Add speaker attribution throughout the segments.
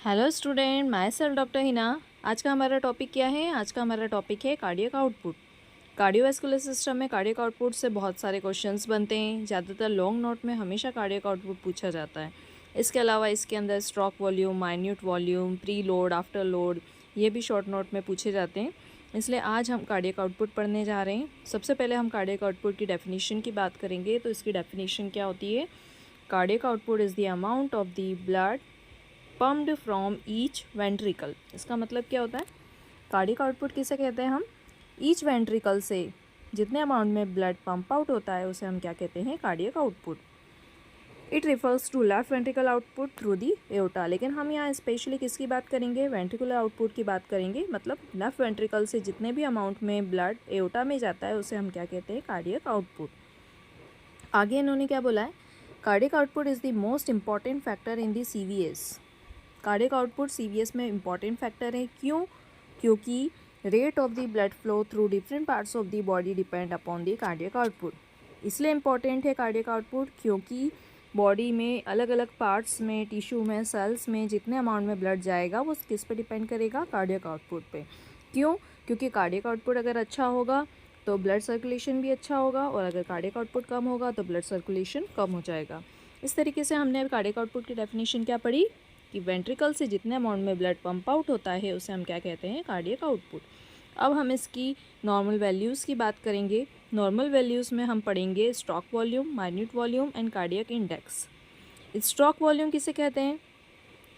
Speaker 1: Hello student, my self doctor Hina. आज का हमारा टॉपिक क्या है? आज का हमारा टॉपिक है कार्डियक आउटपुट। कार्डियोवैस्कुलर सिस्टम में कार्डियक आउटपुट से बहुत सारे क्वेश्चंस बनते हैं। ज़्यादातर लॉन्ग नोट में हमेशा कार्डियक आउटपुट पूछा जाता है। इसके अलावा इसके अंदर stroke volume, minute volume, pre load, after load, ये भी शॉर्ट नोट में पूछे जाते हैं। इसलिए आज हम कार्डियक आउटपुट पढ़ने जा रहे हैं। सबसे पहले हम कार्डियक आउटपुट की डेफिनेशन की बात करेंगे। तो इसकी डेफिनेशन क्या होती है? Cardiac output is the amount of the blood pumped from each ventricle. इसका मतलब क्या होता है? कार्डियक आउटपुट किसे कहते हैं हम? ईच वेंट्रिकल से जितने अमाउंट में ब्लड पंप आउट होता है उसे हम क्या कहते हैं? Cardiac output. It refers to left ventricle output through the aorta. लेकिन हम यहाँ स्पेशली किसकी बात करेंगे? वेंट्रिकुलर आउटपुट की बात करेंगे। मतलब लेफ्ट वेंट्रिकल से जितने भी अमाउंट में ब्लड एओर्टा में जाता है उसे हम क्या कहते हैं? Cardiac output. आगे इन्होंने क्या बोला है? Cardiac output is the most important factor in the CVS। Cardiac output CVS में इंपॉर्टेंट फैक्टर है। क्यों? क्योंकि rate of the blood flow through different parts of the body depend upon the cardiac output. इसलिए important है cardiac output क्योंकि body में अलग अलग पार्ट्स में, टिश्यू में, सेल्स में जितने अमाउंट में ब्लड जाएगा वो किस पे डिपेंड करेगा? कार्डियक आउटपुट पे। क्यों? क्योंकि कार्डियक आउटपुट अगर अच्छा होगा तो ब्लड सर्कुलेशन भी अच्छा होगा, और अगर कार्डियक आउटपुट कम होगा तो ब्लड सर्कुलेशन कम हो जाएगा। इस तरीके से हमने कार्डियक आउटपुट की डेफिनेशन क्या पढ़ी कि वेंट्रिकल से जितने अमाउंट में ब्लड पंप आउट होता है उसे हम क्या कहते हैं? Cardiac output. अब हम इसकी नॉर्मल वैल्यूज़ की बात करेंगे। नॉर्मल वैल्यूज़ में हम पढ़ेंगे stroke volume, minute volume and cardiac index. Stroke volume किसे कहते हैं?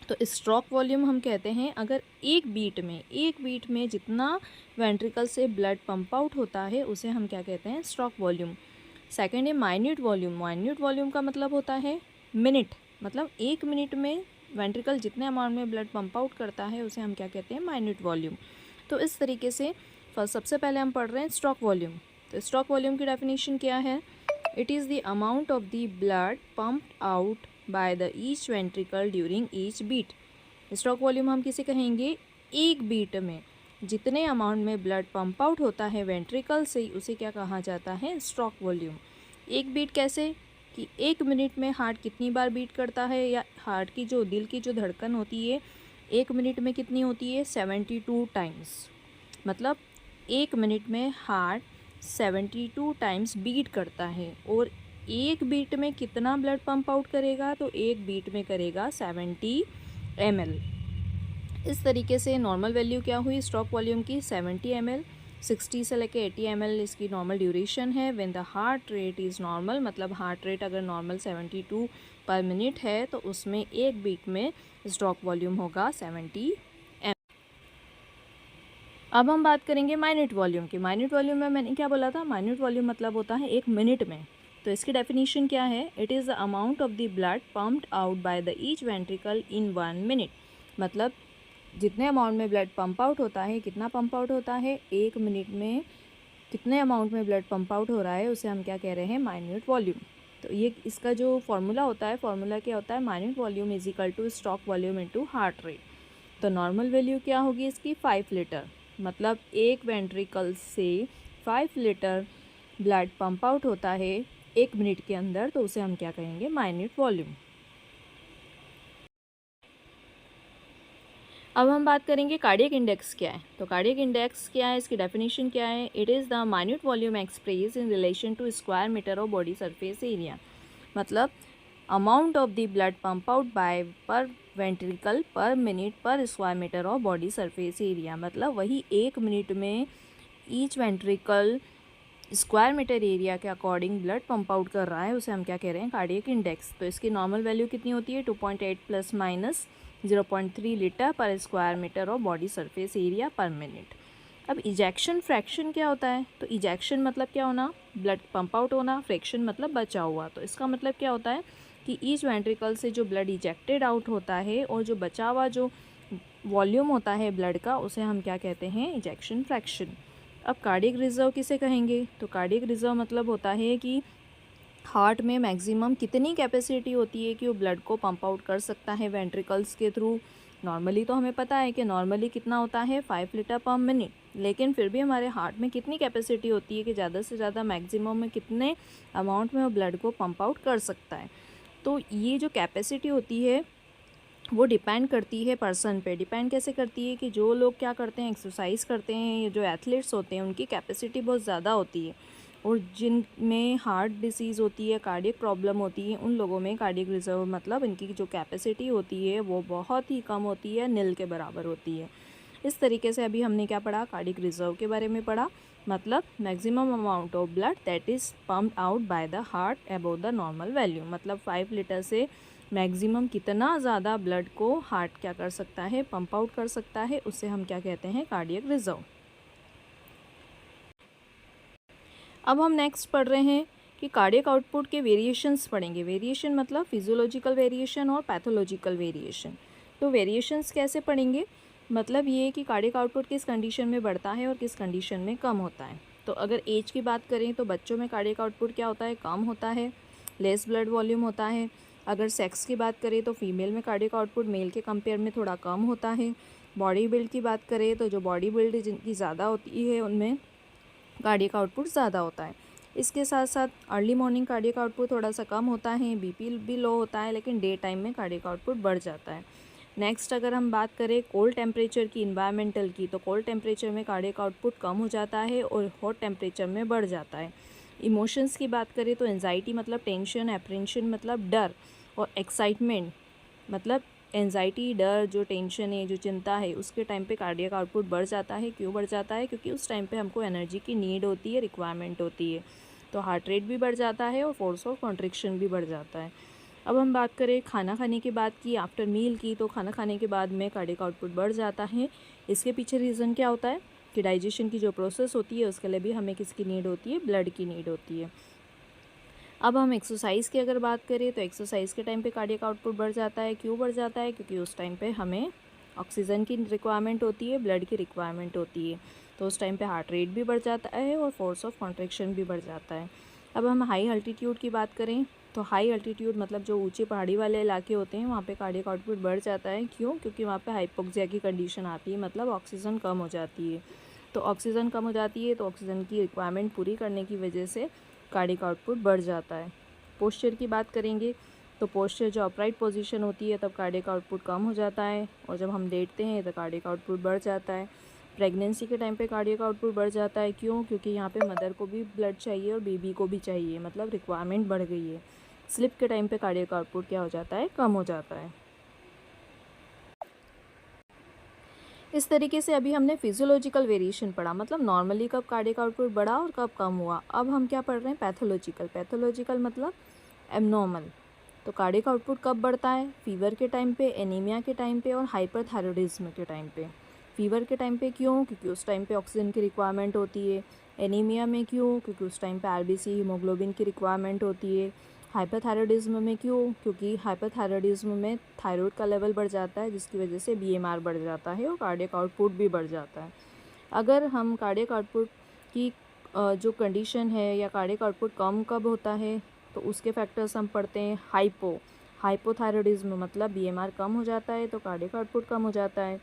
Speaker 1: तो स्ट्रोक वॉल्यूम हम कहते हैं अगर एक बीट में जितना वेंट्रिकल से ब्लड पंप आउट होता है उसे हम क्या कहते हैं? Stroke volume. सेकेंड है माइन्यूट वॉल्यूम। माइन्यूट वॉल्यूम का मतलब होता है मिनट। मतलब एक मिनट में वेंट्रिकल जितने अमाउंट में ब्लड पंप आउट करता है उसे हम क्या कहते हैं? Minute volume. तो इस तरीके से सबसे पहले हम पढ़ रहे हैं स्ट्रोक वॉल्यूम। तो स्ट्रोक वॉल्यूम की डेफिनेशन क्या है? It is the amount of the blood pumped out by the each ventricle during each beat. Stroke volume हम किसे कहेंगे? एक बीट में जितने अमाउंट में ब्लड पंप आउट होता है वेंट्रिकल से उसे क्या कहा जाता है? Stroke volume. एक बीट कैसे? कि एक मिनट में हार्ट कितनी बार बीट करता है, या हार्ट की जो दिल की जो धड़कन होती है एक मिनट में कितनी होती है? 72 टाइम्स। मतलब एक मिनट में हार्ट 72 टाइम्स बीट करता है। और एक बीट में कितना ब्लड पंप आउट करेगा? तो एक बीट में करेगा 70 ml। इस तरीके से नॉर्मल वैल्यू क्या हुई स्ट्रोक वॉल्यूम की? 70 ml। 60 से लेके 80 ml इसकी नॉर्मल ड्यूरेशन है। When the heart rate is normal, मतलब हार्ट रेट अगर नॉर्मल 72 पर मिनट है तो उसमें एक बीट में स्ट्रोक वॉल्यूम होगा 70 ml। अब हम बात करेंगे माइन्यूट वॉल्यूम की। माइन्यूट वॉल्यूम में मैंने क्या बोला था? माइन्यूट वॉल्यूम मतलब होता है एक मिनट में। तो इसकी डेफिनेशन क्या है? It is the amount of the blood pumped out by the each ventricle in 1 minute. मतलब जितने अमाउंट में ब्लड पंप आउट होता है, कितना पंप आउट होता है एक मिनट में, कितने अमाउंट में ब्लड पंप आउट हो रहा है उसे हम क्या कह रहे हैं? Minute volume. तो ये इसका जो फॉर्मूला होता है, फॉर्मूला क्या होता है? Minute volume is equal two stroke volume into heart rate. तो नॉर्मल वैल्यू क्या होगी इसकी? 5 लीटर। मतलब एक वेंट्रिकल से 5 लीटर ब्लड पंप आउट होता है एक मिनट के अंदर, तो उसे हम क्या कहेंगे? Minute volume. अब हम बात करेंगे कार्डियक इंडेक्स क्या है। तो कार्डियक इंडेक्स क्या है, इसकी डेफिनेशन क्या है? It is the minute volume express in relation to square metre of body surface area. मतलब amount of the blood pump out by per ventricle per minute per square metre of body surface area. मतलब वही एक minute में each ventricle square metre area के according blood pump out कर रहा है, उसे हम क्या कह रहे हैं? Cardiac index. तो इसकी नॉर्मल वैल्यू कितनी होती है? 2.8 plus minus 0.3 litre per square metre of body surface area per minute. अब इजेक्शन फ्रैक्शन क्या होता है? तो इजेक्शन मतलब क्या होना? ब्लड पंप आउट होना। फ्रैक्शन मतलब बचा हुआ। तो इसका मतलब क्या होता है कि ईच वेंट्रिकल से जो ब्लड इजेक्टेड आउट होता है और जो बचा हुआ जो वॉल्यूम होता है ब्लड का, उसे हम क्या कहते हैं? Ejection fraction. अब कार्डियक रिजर्व किसे कहेंगे? तो कार्डियक रिजर्व मतलब होता है कि हार्ट में मैक्सिमम कितनी कैपेसिटी होती है कि वो ब्लड को पंप आउट कर सकता है वेंट्रिकल्स के थ्रू। नॉर्मली तो हमें पता है कि नॉर्मली कितना होता है? 5 लीटर पर मिनट। लेकिन फिर भी हमारे हार्ट में कितनी कैपेसिटी होती है कि ज़्यादा से ज़्यादा मैक्सिमम में कितने अमाउंट में वो ब्लड को पंप आउट कर सकता है। तो ये जो कैपेसिटी होती है वो डिपेंड करती है पर्सन पे। डिपेंड कैसे करती है कि जो लोग क्या करते हैं, एक्सरसाइज करते हैं, ये जो एथलीट्स होते हैं उनकी कैपेसिटी बहुत ज़्यादा होती है, और जिनमें हार्ट डिसीज़ होती है, कार्डियक प्रॉब्लम होती है, उन लोगों में कार्डियक रिजर्व मतलब इनकी जो कैपेसिटी होती है वो बहुत ही कम होती है, नील के बराबर होती है। इस तरीके से अभी हमने क्या पढ़ा, कार्डियक रिजर्व के बारे में पढ़ा, मतलब maximum amount of blood that is pumped out by the heart above the normal value, मतलब 5 लीटर से मैक्सिमम कितना ज़्यादा ब्लड को हार्ट क्या कर सकता है, पंप आउट कर सकता है, उसे हम क्या कहते हैं, कार्डियक रिजर्व। अब हम नेक्स्ट पढ़ रहे हैं कि कार्डियक आउटपुट के वेरिएशंस पढ़ेंगे। वेरिएशन मतलब फिजियोलॉजिकल वेरिएशन और पैथोलॉजिकल वेरिएशन। तो वेरिएशंस कैसे पढ़ेंगे, मतलब ये कि कार्डियक आउटपुट किस कंडीशन में बढ़ता है और किस कंडीशन में कम होता है। तो अगर एज की बात करें तो बच्चों में कार्डियक आउटपुट क्या होता है, कम होता है, लेस ब्लड वॉल्यूम होता है। अगर सेक्स की बात करें तो फीमेल में कार्डियक आउटपुट मेल के कंपेयर में थोड़ा कम होता है। बॉडी बिल्ड की बात करें तो जो बॉडी बिल्ड जिनकी ज़्यादा होती है उनमें कार्डियक आउटपुट ज़्यादा होता है। इसके साथ साथ अर्ली मॉर्निंग कार्डियक आउटपुट थोड़ा सा कम होता है, बीपी भी लो होता है, लेकिन डे टाइम में कार्डियक आउटपुट बढ़ जाता है। नेक्स्ट अगर हम बात करें कोल्ड टेम्परेचर की, इन्वायरमेंटल की, तो कोल्ड टेम्परेचर में कार्डियक आउटपुट कम हो जाता है और हॉट टेम्परेचर में बढ़ जाता है। इमोशंस की बात करें तो एंजाइटी मतलब टेंशन, एप्रेंशन मतलब डर, और एक्साइटमेंट मतलब एंजाइटी, डर, जो टेंशन है, जो चिंता है, उसके टाइम पे कार्डियक आउटपुट बढ़ जाता है। क्यों बढ़ जाता है, क्योंकि उस टाइम पे हमको एनर्जी की नीड होती है, रिक्वायरमेंट होती है, तो हार्ट रेट भी बढ़ जाता है और फोर्स ऑफ कॉन्ट्रिक्शन भी बढ़ जाता है। अब हम बात करें खाना खाने के बाद की, आफ्टर मील की, तो खाना खाने के बाद में कार्डियक आउटपुट बढ़ जाता है। इसके पीछे रीज़न क्या होता है कि डाइजेशन की जो प्रोसेस होती है उसके लिए भी हमें किसकी नीड होती है, ब्लड की नीड होती है। अब हम एक्सरसाइज की अगर बात करें तो एक्सरसाइज के टाइम पे कार्डियक आउटपुट बढ़ जाता है। क्यों बढ़ जाता है, क्योंकि उस टाइम पे हमें ऑक्सीजन की रिक्वायरमेंट होती है, ब्लड की रिक्वायरमेंट होती है, तो उस टाइम पे हार्ट रेट भी बढ़ जाता है और फोर्स ऑफ कॉन्ट्रैक्शन भी बढ़ जाता है। अब हम हाई अल्टीट्यूड की बात करें तो हाई अल्टीट्यूड मतलब जो ऊंचे पहाड़ी वाले इलाके होते हैं वहाँ पे कार्डियक आउटपुट बढ़ जाता है। क्यों, क्योंकि वहाँ पे हाइपोक्सिया की कंडीशन आती है, मतलब ऑक्सीजन कम हो जाती है। तो ऑक्सीजन कम हो जाती है तो ऑक्सीजन की रिक्वायरमेंट पूरी करने की वजह से कार्डियक आउटपुट बढ़ जाता है। पोस्चर की बात करेंगे तो पोस्चर जो अपराइट पोजीशन होती है तब कार्डियक आउटपुट कम हो जाता है, और जब हम लेटते हैं तो कार्डियक आउटपुट बढ़ जाता है। प्रेगनेंसी के टाइम पे कार्डियक आउटपुट बढ़ जाता है। क्यों, क्योंकि यहाँ पे मदर को भी ब्लड चाहिए और बेबी को भी चाहिए, मतलब रिक्वायरमेंट बढ़ गई है। स्लिप के टाइम पे कार्डियक आउटपुट क्या हो जाता है, कम हो जाता है। इस तरीके से अभी हमने फिजियोलॉजिकल वेरिएशन पढ़ा, मतलब नॉर्मली कब कार्डियक आउटपुट बढ़ा और कब कम हुआ। अब हम क्या पढ़ रहे हैं, पैथोलॉजिकल। पैथोलॉजिकल मतलब एबनॉर्मल। तो कार्डियक आउटपुट कब बढ़ता है, फीवर के टाइम पे, एनीमिया के टाइम पे और हाइपरथायरॉयडिज्म के टाइम पे। फीवर के टाइम पे क्यों, क्योंकि उस टाइम पे ऑक्सीजन की रिक्वायरमेंट होती है। एनीमिया में क्यों, क्योंकि उस टाइम पे आरबीसी हीमोग्लोबिन की रिक्वायरमेंट होती है। हाइपरथायरॉयडिज्म में क्यों, क्योंकि हाइपरथायरॉयडिज्म में थायराइड का लेवल बढ़ जाता है जिसकी वजह से बीएमआर बढ़ जाता है और कार्डियक आउटपुट भी बढ़ जाता है। अगर हम कार्डियक आउटपुट की जो कंडीशन है या कार्डियक आउटपुट कम कब होता है तो उसके फैक्टर्स हम पढ़ते हैं। हाइपोथायरॉयडिज्म मतलब बीएमआर कम हो जाता है तो कार्डियक आउटपुट कम हो जाता है।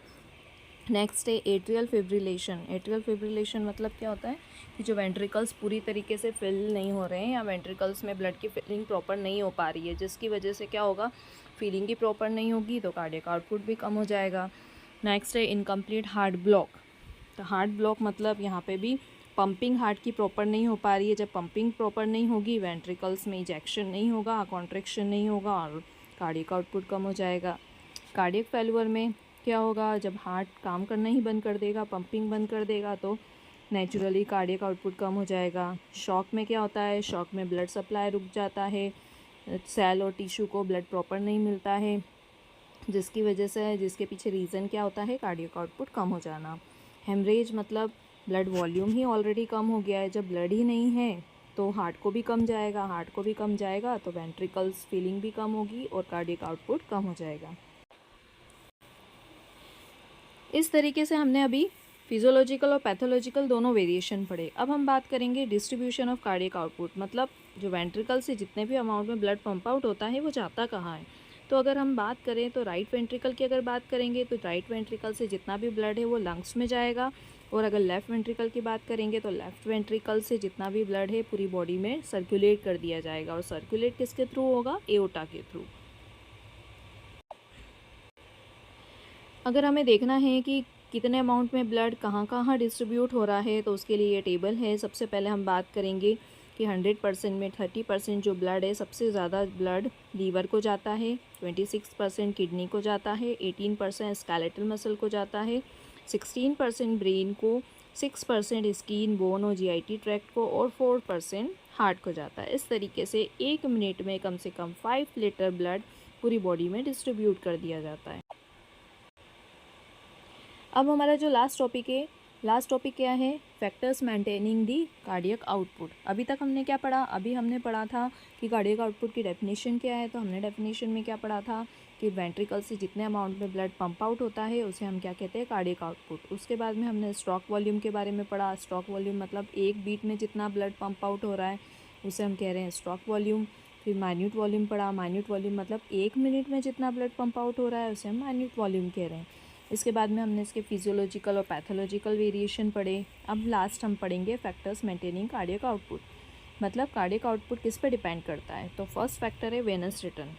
Speaker 1: नेक्स्ट है एट्रियल फिब्रिलेशन। एट्रियल फिब्रिलेशन मतलब क्या होता है कि जो वेंट्रिकल्स पूरी तरीके से फिल नहीं हो रहे हैं या वेंट्रिकल्स में ब्लड की फिलिंग प्रॉपर नहीं हो पा रही है, जिसकी वजह से क्या होगा, फीलिंग ही प्रॉपर नहीं होगी तो कार्डियक आउटपुट भी कम हो जाएगा। नेक्स्ट है इनकम्प्लीट हार्ट ब्लॉक। तो हार्ट ब्लॉक मतलब यहाँ पे भी पंपिंग हार्ट की प्रॉपर नहीं हो पा रही है। जब पंपिंग प्रॉपर नहीं होगी, वेंट्रिकल्स में इजेक्शन नहीं होगा, कॉन्ट्रैक्शन नहीं होगा और कार्डियक आउटपुट कम हो जाएगा। कार्डियक फेल्यूर में क्या होगा, जब हार्ट काम करना ही बंद कर देगा, पंपिंग बंद कर देगा तो नेचुरली कार्डियक आउटपुट कम हो जाएगा। शॉक में क्या होता है, शॉक में ब्लड सप्लाई रुक जाता है, सेल और टिश्यू को ब्लड प्रॉपर नहीं मिलता है, जिसकी वजह से, जिसके पीछे रीज़न क्या होता है, कार्डियक आउटपुट कम हो जाना। हेमरेज मतलब ब्लड वॉल्यूम ही ऑलरेडी कम हो गया है, जब ब्लड ही नहीं है तो हार्ट को भी कम जाएगा, हार्ट को भी कम जाएगा तो वेंट्रिकल्स फीलिंग भी कम होगी और कार्डियक आउटपुट कम हो जाएगा। इस तरीके से हमने अभी फिजियोलॉजिकल और पैथोलॉजिकल दोनों वेरिएशन पढ़े। अब हम बात करेंगे डिस्ट्रीब्यूशन ऑफ कार्डियक आउटपुट, मतलब जो वेंट्रिकल से जितने भी अमाउंट में ब्लड पंप आउट होता है वो जाता कहाँ है। तो अगर हम बात करें तो राइट वेंट्रिकल की अगर बात करेंगे तो राइट वेंट्रिकल से जितना भी ब्लड है वो लंग्स में जाएगा, और अगर लेफ़्ट वेंट्रिकल की बात करेंगे तो लेफ़्ट वेंट्रिकल से जितना भी ब्लड है पूरी बॉडी में सर्कुलेट कर दिया जाएगा, और सर्कुलेट किसके थ्रू होगा, एओर्टा के थ्रू। अगर हमें देखना है कि कितने अमाउंट में ब्लड कहाँ कहाँ डिस्ट्रीब्यूट हो रहा है, तो उसके लिए ये टेबल है। सबसे पहले हम बात करेंगे कि 100% में 30% जो ब्लड है, सबसे ज़्यादा ब्लड लीवर को जाता है, 26% किडनी को जाता है, 18% स्केलेटल मसल को जाता है, 16% ब्रेन को, 6% स्किन, बोन और जीआईटी ट्रैक्ट को, और 4% हार्ट को जाता है। इस तरीके से 1 मिनट में कम से कम 5 लीटर ब्लड पूरी बॉडी में डिस्ट्रीब्यूट कर दिया जाता है। अब हमारा जो लास्ट टॉपिक क्या है? Factors maintaining the cardiac output. अभी तक हमने क्या पढ़ा? अभी हमने पढ़ा था कि कार्डियक आउटपुट की डेफिनेशन क्या है। तो हमने डेफिनेशन में क्या पढ़ा था कि वेंट्रिकल से जितने अमाउंट में ब्लड पंप आउट होता है उसे हम क्या कहते हैं? Cardiac output. उसके बाद में हमने स्ट्रोक वॉल्यूम के बारे में पढ़ा। स्ट्रोक वॉल्यूम मतलब एक बीट में जितना ब्लड पंप आउट हो रहा है उसे हम कह रहे हैं स्ट्रोक वॉल्यूम। फिर माइन्यूट वॉल्यूम पढ़ा। माइन्यूट वॉल्यूम मतलब 1 मिनट में जितना ब्लड पंप आउट हो रहा है उसे हम माइन्यूट वॉल्यूम कह रहे हैं। इसके बाद में हमने इसके फिजियोलॉजिकल और पैथोलॉजिकल वेरिएशन पढ़े। अब लास्ट हम पढ़ेंगे फैक्टर्स मेंटेनिंग कार्डियक आउटपुट। मतलब कार्डियक आउटपुट किस पे डिपेंड करता है? तो फर्स्ट फैक्टर है वेनस रिटर्न।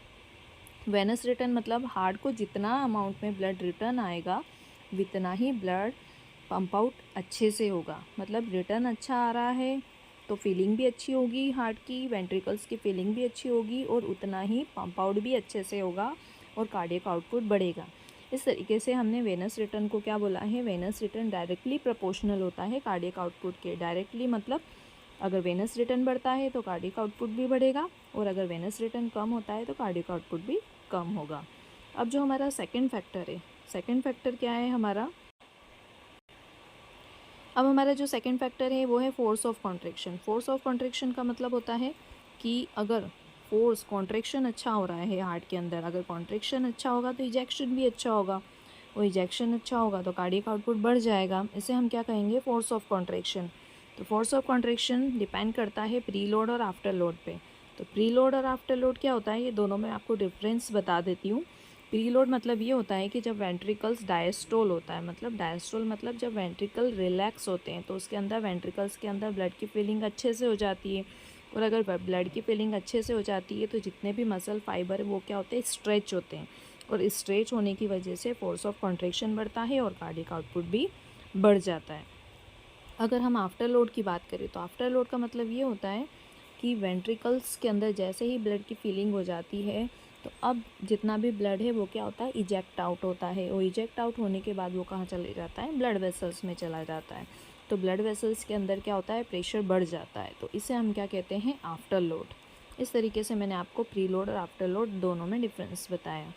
Speaker 1: वेनस रिटर्न मतलब हार्ट को जितना अमाउंट में ब्लड रिटर्न आएगा उतना ही ब्लड पंप आउट अच्छे से होगा। मतलब रिटर्न अच्छा आ रहा है तो फीलिंग भी अच्छी होगी हार्ट की, वेंट्रिकल्स की फीलिंग भी अच्छी होगी और उतना ही पंप आउट भी अच्छे से होगा और कार्डियक आउटपुट बढ़ेगा। इस तरीके से हमने वेनस रिटर्न को क्या बोला है? वेनस रिटर्न डायरेक्टली प्रोपोर्शनल होता है कार्डियक आउटपुट के। डायरेक्टली मतलब अगर वेनस रिटर्न बढ़ता है तो कार्डियक आउटपुट भी बढ़ेगा और अगर वेनस रिटर्न कम होता है तो कार्डियक आउटपुट भी कम होगा। अब जो हमारा सेकंड फैक्टर है, सेकंड फैक्टर क्या है हमारा? अब हमारा जो सेकंड फैक्टर है वो है force of contraction. Force of contraction का मतलब होता है कि अगर फोर्स कॉन्ट्रैक्शन अच्छा हो रहा है हार्ट के अंदर, अगर कॉन्ट्रैक्शन अच्छा होगा तो इजेक्शन भी अच्छा होगा, और इजेक्शन अच्छा होगा तो कार्डियक आउटपुट बढ़ जाएगा। इसे हम क्या कहेंगे? Force of contraction. तो फोर्स ऑफ कॉन्ट्रैक्शन डिपेंड करता है प्री लोड और आफ्टर लोड पे। तो प्री लोड और आफ्टर लोड क्या होता है, ये दोनों में आपको डिफरेंस बता देती हूँ। प्री लोड मतलब ये होता है कि जब वेंट्रिकल्स डायस्टोल होता है, मतलब डायस्टोल मतलब जब वेंट्रिकल रिलैक्स होते हैं तो उसके अंदर वेंट्रिकल्स के अंदर ब्लड की फीलिंग अच्छे से हो जाती है। और अगर ब्लड की फीलिंग अच्छे से हो जाती है तो जितने भी मसल फाइबर है वो क्या होते हैं? स्ट्रेच होते हैं, और स्ट्रेच होने की वजह से फोर्स ऑफ कॉन्ट्रैक्शन बढ़ता है और कार्डियक आउटपुट भी बढ़ जाता है। अगर हम आफ्टर लोड की बात करें तो आफ्टर लोड का मतलब ये होता है कि वेंट्रिकल्स के अंदर जैसे ही ब्लड की फीलिंग हो जाती है तो अब जितना भी ब्लड है वो क्या होता है? इजेक्ट आउट होता है, और इजेक्ट आउट होने के बाद वो कहाँ चले जाता है? ब्लड वेसल्स में चला जाता है। तो ब्लड वेसल्स के अंदर क्या होता है? प्रेशर बढ़ जाता है, तो इसे हम क्या कहते हैं? After load. इस तरीके से मैंने आपको प्री लोड और आफ्टर लोड दोनों में डिफरेंस बताया।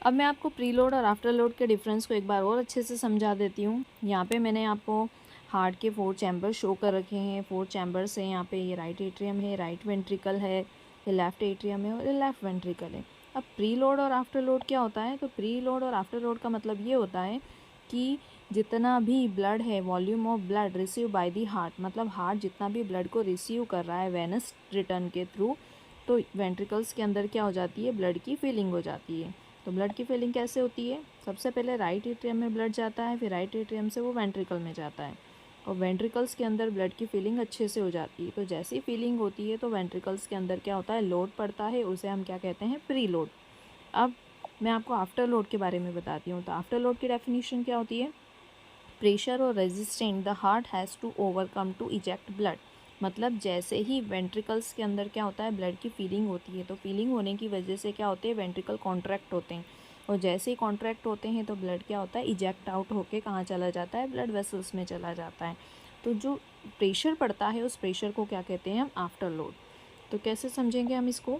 Speaker 1: अब मैं आपको प्री लोड और आफ्टर लोड के डिफरेंस को एक बार और अच्छे से समझा देती हूँ। यहाँ पे मैंने आपको हार्ट के 4 चैम्बर शो कर रखे हैं। 4 चैम्बर्स हैं यहाँ पे। ये राइट एट्रियम है, राइट वेंट्रिकल है, ये लेफ़्ट एट्रियम है और ये लेफ़्ट वेंट्रिकल है। अब प्री लोड और आफ्टर लोड क्या होता है? तो प्री लोड और आफ्टर लोड का मतलब ये होता है कि जितना भी ब्लड है, volume of blood receive by the heart, मतलब हार्ट जितना भी ब्लड को रिसीव कर रहा है वेनस रिटर्न के थ्रू, तो वेंट्रिकल्स के अंदर क्या हो जाती है? ब्लड की फीलिंग हो जाती है। तो ब्लड की फीलिंग कैसे होती है? सबसे पहले राइट एट्रियम में ब्लड जाता है, फिर राइट एट्रियम से वो वेंट्रिकल में जाता है, और वेंट्रिकल्स के अंदर ब्लड की फीलिंग अच्छे से हो जाती है। तो जैसी ही फीलिंग होती है तो वेंट्रिकल्स के अंदर क्या होता है? लोड पड़ता है, उसे हम क्या कहते हैं? Pre load. अब मैं आपको आफ्टर लोड के बारे में बताती हूँ। तो आफ्टर लोड की डेफिनेशन क्या होती है? प्रेशर और resistant the heart has to overcome to eject blood. मतलब जैसे ही वेंट्रिकल्स के अंदर क्या होता है? ब्लड की फीलिंग होती है, तो फीलिंग होने की वजह से क्या होते हैं? वेंट्रिकल कॉन्ट्रैक्ट होते हैं, और जैसे ही कॉन्ट्रैक्ट होते हैं तो ब्लड क्या होता है? इजेक्ट आउट होके कहाँ चला जाता है? ब्लड वेसल्स में चला जाता है। तो जो प्रेशर पड़ता है उस प्रेशर को क्या कहते हैं हम? After load. तो कैसे समझेंगे हम इसको?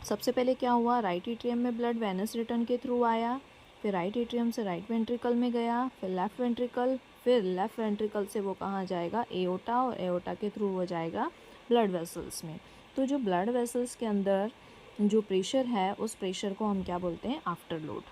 Speaker 1: सबसे पहले क्या हुआ? राइट एट्रियम में ब्लड वेनस रिटर्न के थ्रू आया, फिर राइट एट्रियम से राइट वेंट्रिकल में गया, फिर लेफ़्ट वेंट्रिकल, फिर लेफ़्ट वेंट्रिकल से वो कहाँ जाएगा? एओर्टा, और एओर्टा के थ्रू वो जाएगा ब्लड वेसल्स में। तो जो ब्लड वेसल्स के अंदर जो प्रेशर है उस प्रेशर को हम क्या बोलते हैं? After load.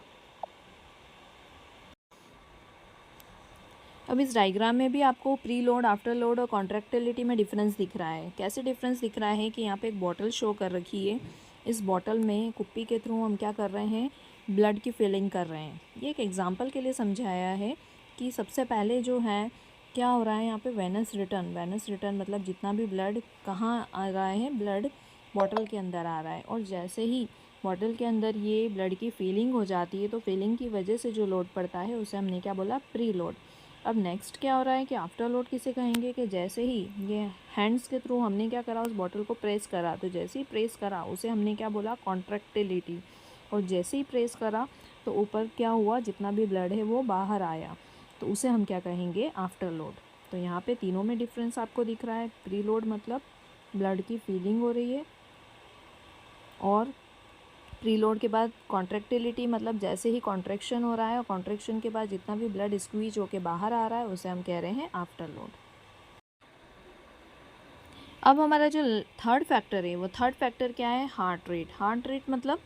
Speaker 1: अब इस डायग्राम में भी आपको प्री लोड, आफ्टर लोड और कॉन्ट्रैक्टिलिटी में डिफरेंस दिख रहा है। कैसे डिफरेंस दिख रहा है कि यहाँ पे एक बॉटल शो कर रखी है। इस बॉटल में कुप्पी के थ्रू हम क्या कर रहे हैं? ब्लड की फिलिंग कर रहे हैं। ये एक एग्जांपल के लिए समझाया है कि सबसे पहले जो है क्या हो रहा है यहाँ पे? Venus return. वेनस रिटर्न मतलब जितना भी ब्लड कहाँ आ रहा है? ब्लड बॉटल के अंदर आ रहा है, और जैसे ही बॉटल के अंदर ये ब्लड की फीलिंग हो जाती है, तो फीलिंग की वजह से जो लोड पड़ता है उसे हमने क्या बोला, प्री लोड। अब नेक्स्ट क्या हो रहा है कि आफ्टर लोड किसे कहेंगे, कि जैसे ही ये हैंड्स के थ्रू हमने क्या करा, उस बॉटल को प्रेस करा, तो जैसे ही प्रेस करा उसे हमने क्या बोला, कॉन्ट्रैक्टिलिटी। और जैसे ही प्रेस करा तो ऊपर क्या हुआ, जितना भी ब्लड है वो बाहर आया, तो उसे हम क्या कहेंगे, आफ्टर लोड। तो यहाँ पे तीनों में डिफरेंस आपको दिख रहा है। प्री लोड मतलब ब्लड की फीलिंग हो रही है, और प्रीलोड के बाद कॉन्ट्रैक्टिलिटी मतलब जैसे ही कॉन्ट्रैक्शन हो रहा है और कॉन्ट्रैक्शन के बाद जितना भी ब्लड स्क्वीज होके बाहर आ रहा है उसे हम कह रहे हैं आफ्टर लोड। अब हमारा जो थर्ड फैक्टर है, वो थर्ड फैक्टर क्या है, हार्ट रेट। हार्ट रेट मतलब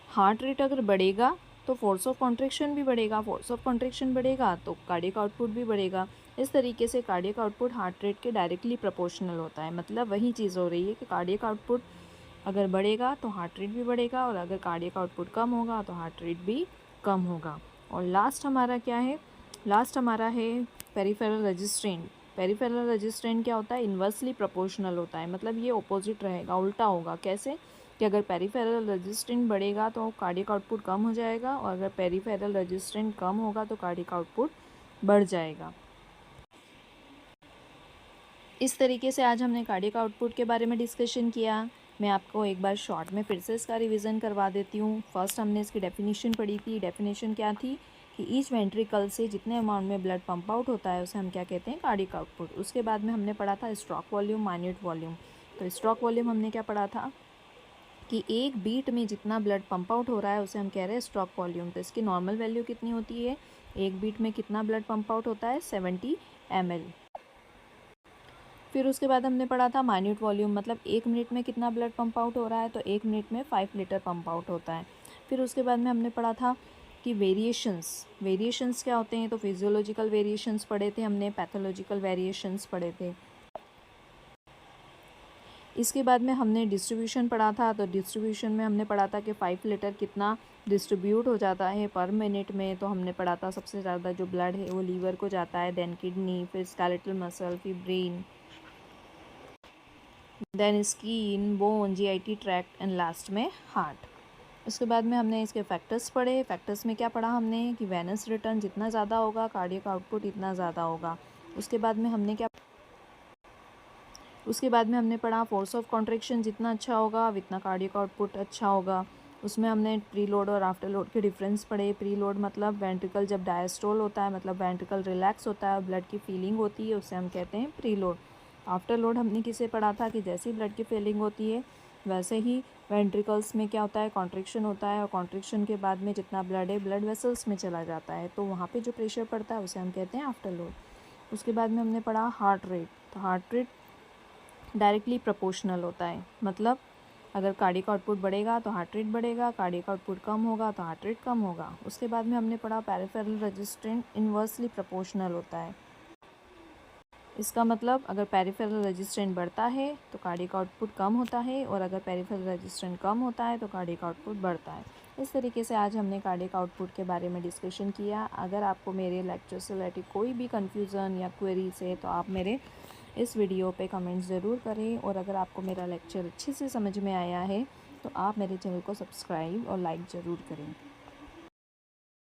Speaker 1: हार्ट रेट अगर बढ़ेगा तो फोर्स ऑफ कॉन्ट्रैक्शन भी बढ़ेगा, फोर्स ऑफ कॉन्ट्रैक्शन बढ़ेगा तो कार्डियक आउटपुट भी बढ़ेगा। इस तरीके से कार्डियक आउटपुट हार्ट रेट के डायरेक्टली प्रोपोर्शनल होता है। मतलब वही चीज़ हो रही है कि कार्डियक आउटपुट अगर बढ़ेगा तो हार्ट रेट भी बढ़ेगा, और अगर कार्डियक आउटपुट कम होगा तो हार्ट रेट भी कम होगा। और लास्ट हमारा क्या है, लास्ट हमारा है पेरिफेरल रेजिस्टेंट। पेरिफेरल रेजिस्टेंट क्या होता है, इन्वर्सली प्रोपोर्शनल होता है। मतलब ये ऑपोजिट रहेगा, उल्टा होगा। कैसे कि अगर पेरिफेरल रेजिस्टेंट बढ़ेगा तो कार्डियक आउटपुट कम हो जाएगा, और अगर पेरिफेरल रेजिस्टेंट कम होगा तो कार्डियक आउटपुट बढ़ जाएगा। इस तरीके से आज हमने कार्डियक आउटपुट के बारे में डिस्कशन किया। मैं आपको एक बार शॉर्ट में फिर से इसका रिवीजन करवा देती हूँ। फर्स्ट हमने इसकी डेफिनेशन पढ़ी थी। डेफिनेशन क्या थी कि ईच वेंट्रिकल से जितने अमाउंट में ब्लड पंप आउट होता है उसे हम क्या कहते हैं, कार्डियक आउटपुट। उसके बाद में हमने पढ़ा था स्ट्रोक वॉल्यूम, माइन्यूट वॉल्यूम। तो स्ट्रोक वॉल्यूम हमने क्या पढ़ा था कि एक बीट में जितना ब्लड पंप आउट हो रहा है उसे हम कह रहे हैं स्ट्रोक वॉल्यूम। तो इसकी नॉर्मल वैल्यू कितनी होती है, एक बीट में कितना ब्लड पंप आउट होता है, 70 ml। फिर उसके बाद हमने पढ़ा था माइन्यूट वॉल्यूम, मतलब एक मिनट में कितना ब्लड पंप आउट हो रहा है, तो एक मिनट में 5 लीटर पंप आउट होता है। फिर उसके बाद में हमने पढ़ा था कि वेरिएशंस क्या होते हैं। तो फिजियोलॉजिकल वेरिएशंस पढ़े थे हमने, पैथोलॉजिकल वेरिएशंस पढ़े थे। इसके बाद में हमने डिस्ट्रीब्यूशन पढ़ा था। तो डिस्ट्रीब्यूशन में हमने पढ़ा था कि 5 लीटर कितना डिस्ट्रीब्यूट हो जाता है पर मिनट में। तो हमने पढ़ा था सबसे ज़्यादा जो ब्लड है वो लीवर को जाता है, देन किडनी, फिर स्केलेटल मसल, फिर brain, then skin, bone, GIT tract, and last में हार्ट। उसके बाद में हमने इसके फैक्टर्स पढ़े। फैक्टर्स में क्या पढ़ा हमने कि वेनस रिटर्न जितना ज़्यादा होगा कार्डियक आउटपुट इतना ज़्यादा होगा। उसके बाद में हमने पढ़ा फोर्स ऑफ कॉन्ट्रैक्शन जितना अच्छा होगा उतना कार्डियक आउटपुट अच्छा होगा। उसमें हमने प्री लोड और आफ्टर लोड के डिफरेंस पढ़े। प्री लोड मतलब वेंट्रिकल जब डायस्टोल होता है, मतलब वेंट्रिकल रिलैक्स होता है और ब्लड की फीलिंग होती है, उसे हम कहते हैं प्री लोड। आफ्टर लोड हमने किसे पढ़ा था कि जैसे ही ब्लड की फीलिंग होती है वैसे ही वेंट्रिकल्स में क्या होता है, कॉन्ट्रैक्शन होता है, और कॉन्ट्रैक्शन के बाद में जितना ब्लड है ब्लड वेसल्स में चला जाता है, तो वहाँ पे जो प्रेशर पड़ता है उसे हम कहते हैं आफ्टर लोड। उसके बाद में हमने पढ़ा हार्ट रेट। तो हार्ट रेट डायरेक्टली प्रोपोर्शनल होता है। मतलब अगर कार्डियक आउटपुट बढ़ेगा तो हार्ट रेट बढ़ेगा, कार्डियक आउटपुट कम होगा तो हार्ट रेट कम होगा। उसके बाद में हमने पढ़ा पेरिफेरल रेजिस्टेंट इन्वर्सली प्रोपोर्शनल होता है। इसका मतलब अगर पेरिफेरल रेजिस्टेंट बढ़ता है तो कार्डियक आउटपुट कम होता है, और अगर पेरिफेरल रेजिस्टेंट कम होता है तो कार्डियक आउटपुट बढ़ता है। इस तरीके से आज हमने कार्डियक आउटपुट के बारे में डिस्कशन किया। अगर आपको मेरे लेक्चर से रिलेटेड कोई भी कन्फ्यूज़न या क्वेरीज है तो आप मेरे इस वीडियो पे कमेंट ज़रूर करें, और अगर आपको मेरा लेक्चर अच्छे से समझ में आया है तो आप मेरे चैनल को सब्सक्राइब और लाइक ज़रूर करें।